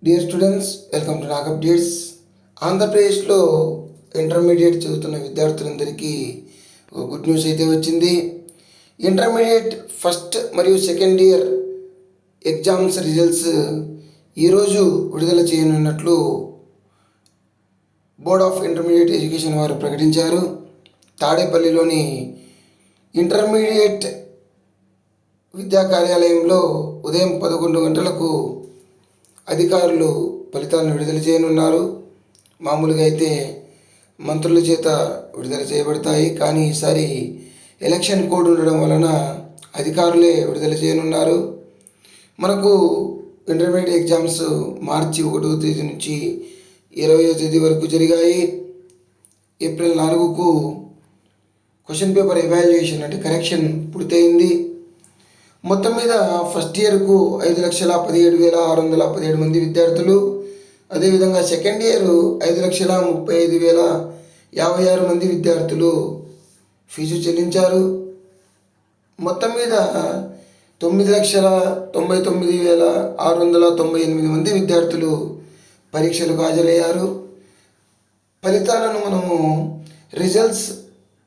Dear students, welcome to Nag updates. ఆంధ్రప్రదేశ్లో intermediate చదువుతున్న విద్యార్థులందరికీ ఒక గుడ్ న్యూస్ అయితే వచ్చింది. ఇంటర్మీడియట్ ఫస్ట్ మరియు సెకండ్ ఇయర్ ఎగ్జామ్స్ రిజల్ట్స్ ఈరోజు విడుదల చేయనున్నట్లు బోర్డ్ ఆఫ్ ఇంటర్మీడియట్ ఎడ్యుకేషన్ వారు ప్రకటించారు. తాడేపల్లిలోని ఇంటర్మీడియట్ విద్యా కార్యాలయంలో ఉదయం 11 గంటలకు అధికారులు ఫలితాలను విడుదల చేయనున్నారు. మామూలుగా అయితే మంత్రుల చేత విడుదల చేయబడతాయి, కానీ ఈసారి ఎలక్షన్ కోడ్ ఉండడం వలన అధికారులే విడుదల చేయనున్నారు. మనకు ఇంటర్మీడియట్ ఎగ్జామ్స్ మార్చి 1వ తేదీ నుంచి 20వ తేదీ వరకు జరిగాయి. ఏప్రిల్ 4కు క్వశ్చన్ పేపర్ ఎవాల్యుయేషన్ అంటే కరెక్షన్ పూర్తయింది. మొత్తం మీద ఫస్ట్ ఇయర్కు 5,17,617 మంది విద్యార్థులు, అదేవిధంగా సెకండ్ ఇయర్ 5,35,056 మంది విద్యార్థులు ఫీజు చెల్లించారు. మొత్తం మీద 9,99,698 మంది విద్యార్థులు పరీక్షలకు హాజరయ్యారు. ఫలితాలను మనము రిజల్ట్స్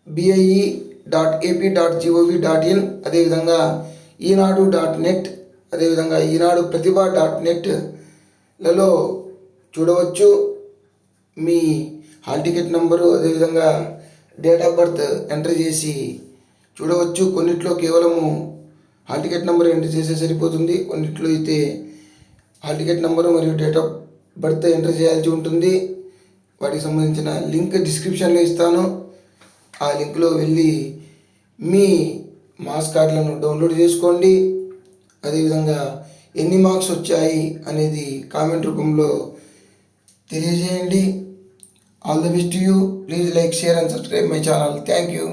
BIE.AP.gov.in అదేవిధంగా ఈనాడు.net అదేవిధంగా ఈనాడు ప్రతిభ.netలలో చూడవచ్చు. మీ హాల్ టికెట్ నంబరు అదేవిధంగా డేట్ ఆఫ్ బర్త్ ఎంటర్ చేసి చూడవచ్చు. కొన్నిట్లో కేవలము హాల్ టికెట్ నెంబర్ ఎంటర్ చేస్తే సరిపోతుంది. కొన్నిట్లో అయితే హాల్ టికెట్ నెంబరు మరియు డేట్ ఆఫ్ బర్త్ ఎంటర్ చేయాల్సి ఉంటుంది. వాటికి సంబంధించిన లింక్ డిస్క్రిప్షన్లో ఇస్తాను. ఆ లింక్లో వెళ్ళి మీ మార్క్స్ కార్డులను డౌన్లోడ్ చేసుకోండి. అదేవిధంగా ఎన్ని మార్క్స్ వచ్చాయి అనేది కామెంట్ రూపంలో తెలియజేయండి. All the best to you. Please like, share and subscribe my channel. Thank you.